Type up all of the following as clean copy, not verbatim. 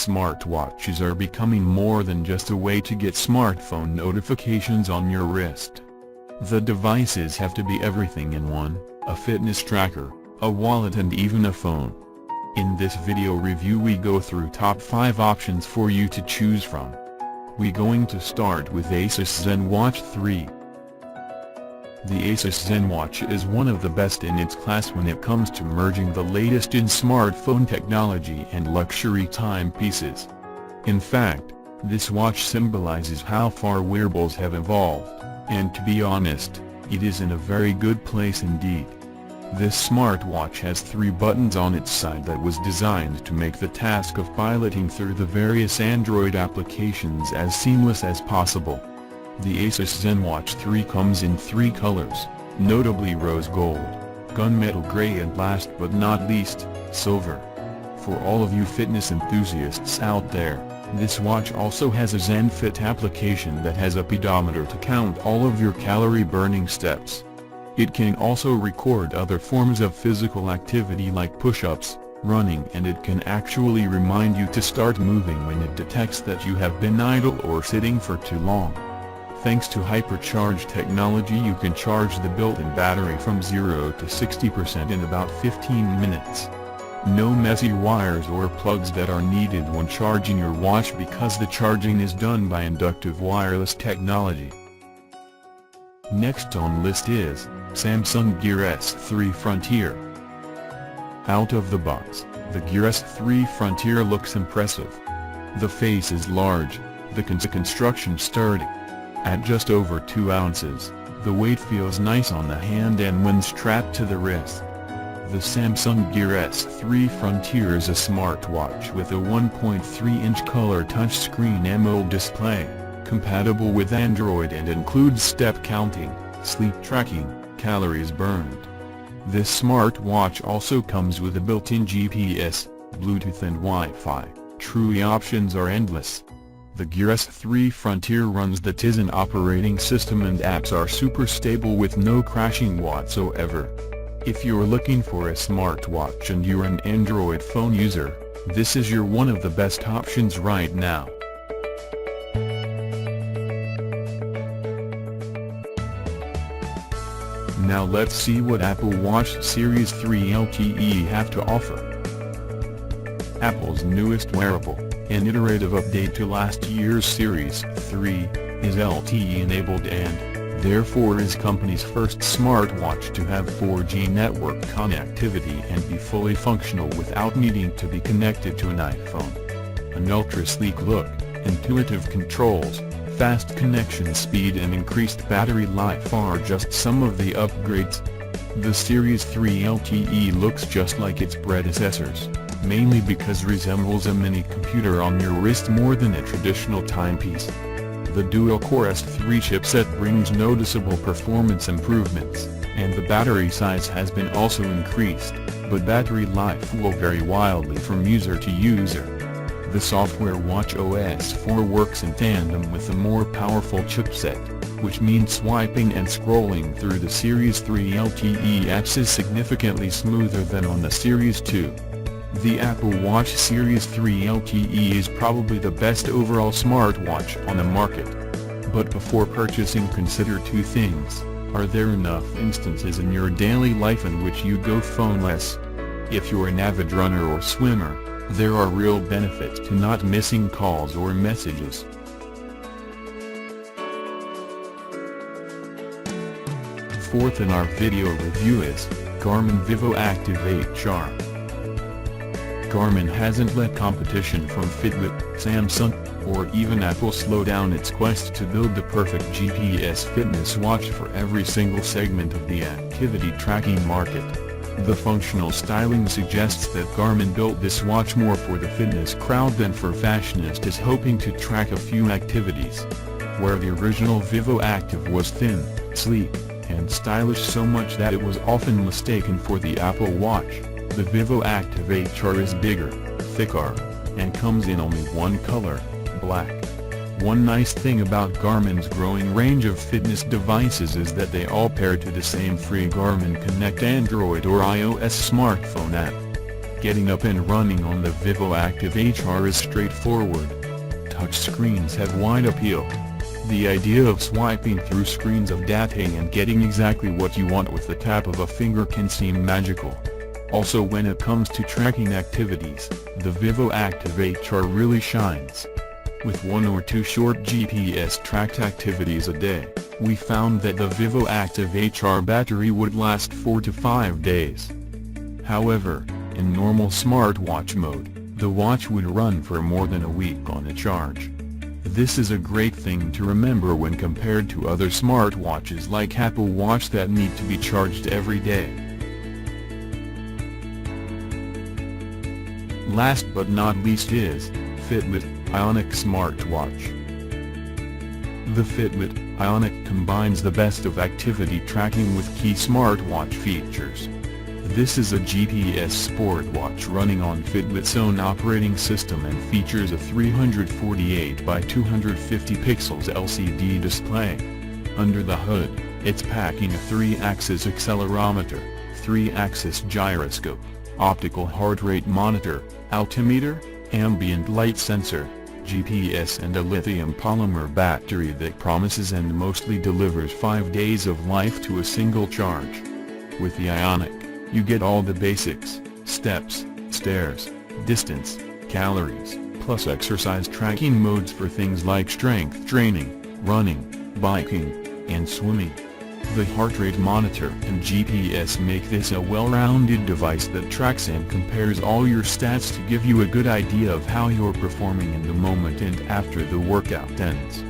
smartwatches are becoming more than just a way to get smartphone notifications on your wrist. The devices have to be everything in one: a fitness tracker, a wallet and even a phone. In this video review we go through top 5 options for you to choose from. We going to start with Asus ZenWatch 3. The Asus ZenWatch is one of the best in its class when it comes to merging the latest in smartphone technology and luxury timepieces. In fact, this watch symbolizes how far wearables have evolved, and to be honest, it is in a very good place indeed. This smartwatch has 3 buttons on its side that was designed to make the task of piloting through the various Android applications as seamless as possible. The Asus ZenWatch 3 comes in 3 colors, notably rose gold, gunmetal gray and last but not least, silver. For all of you fitness enthusiasts out there, this watch also has a ZenFit application that has a pedometer to count all of your calorie burning steps. It can also record other forms of physical activity like push-ups, running, and it can actually remind you to start moving when it detects that you have been idle or sitting for too long. Thanks to hypercharge technology you can charge the built-in battery from 0 to 60% in about 15 minutes. No messy wires or plugs that are needed when charging your watch because the charging is done by inductive wireless technology. Next on list is Samsung Gear S3 Frontier. Out of the box, the Gear S3 Frontier looks impressive. The face is large, the construction sturdy. At just over 2 ounces, the weight feels nice on the hand and when strapped to the wrist. The Samsung Gear S3 Frontier is a smartwatch with a 1.3-inch color touchscreen AMOLED display, compatible with Android and includes step counting, sleep tracking, calories burned. This smartwatch also comes with a built-in GPS, Bluetooth and Wi-Fi. True options are endless. The Gear S3 Frontier runs the Tizen operating system and apps are super stable with no crashing whatsoever. If you're looking for a smartwatch and you're an Android phone user, this is your one of the best options right now. Now let's see what Apple Watch Series 3 LTE have to offer. Apple's newest wearable, an iterative update to last year's Series 3, is LTE enabled and, therefore is company's first smartwatch to have 4G network connectivity and be fully functional without needing to be connected to an iPhone. An ultra-sleek look, intuitive controls, fast connection speed and increased battery life are just some of the upgrades. The Series 3 LTE looks just like its predecessors, mainly because it resembles a mini computer on your wrist more than a traditional timepiece. The dual-core S3 chipset brings noticeable performance improvements, and the battery size has been also increased, but battery life will vary wildly from user to user. The software watchOS 4 works in tandem with a more powerful chipset, which means swiping and scrolling through the Series 3 LTE apps is significantly smoother than on the Series 2. The Apple Watch Series 3 LTE is probably the best overall smartwatch on the market. But before purchasing consider 2 things: are there enough instances in your daily life in which you go phoneless? If you're an avid runner or swimmer, there are real benefits to not missing calls or messages. Fourth in our video review is Garmin Vivoactive 8 Charm. Garmin hasn't let competition from Fitbit, Samsung, or even Apple slow down its quest to build the perfect GPS fitness watch for every single segment of the activity tracking market. The functional styling suggests that Garmin built this watch more for the fitness crowd than for fashionistas hoping to track a few activities. Where the original Vivoactive was thin, sleek, and stylish so much that it was often mistaken for the Apple Watch, the Vivoactive 8R is bigger, thicker, and comes in only one color, black. One nice thing about Garmin's growing range of fitness devices is that they all pair to the same free Garmin Connect Android or iOS smartphone app. Getting up and running on the Vivo Active HR is straightforward. Touchscreens have wide appeal. The idea of swiping through screens of data and getting exactly what you want with the tap of a finger can seem magical. Also, when it comes to tracking activities, the Vivo Active HR really shines. With 1 or 2 short GPS-tracked activities a day, we found that the Vivo Active HR battery would last 4 to 5 days. However, in normal smartwatch mode, the watch would run for more than a week on a charge. This is a great thing to remember when compared to other smartwatches like Apple Watch that need to be charged every day. Last but not least is Fitbit Ionic Smartwatch. The Fitbit Ionic combines the best of activity tracking with key smartwatch features. This is a GPS sport watch running on Fitbit's own operating system and features a 348 by 250 pixels LCD display. Under the hood, it's packing a 3-axis accelerometer, 3-axis gyroscope, optical heart rate monitor, altimeter, ambient light sensor, GPS and a lithium polymer battery that promises and mostly delivers 5 days of life to a single charge. With the Ionic, you get all the basics: steps, stairs, distance, calories, plus exercise tracking modes for things like strength training, running, biking, and swimming. The heart rate monitor and GPS make this a well-rounded device that tracks and compares all your stats to give you a good idea of how you're performing in the moment and after the workout ends.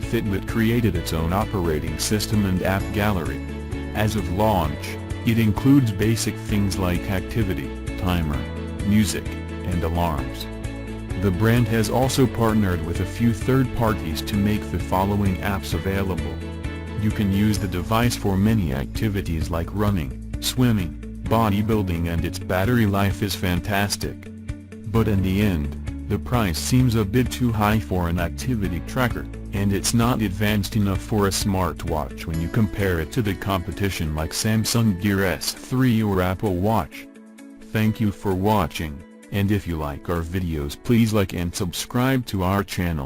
Fitbit created its own operating system and app gallery. As of launch, it includes basic things like activity, timer, music, and alarms. The brand has also partnered with a few third parties to make the following apps available. You can use the device for many activities like running, swimming, bodybuilding, and its battery life is fantastic. But in the end, the price seems a bit too high for an activity tracker, and it's not advanced enough for a smartwatch when you compare it to the competition like Samsung Gear S3 or Apple Watch. Thank you for watching, and if you like our videos, please like and subscribe to our channel.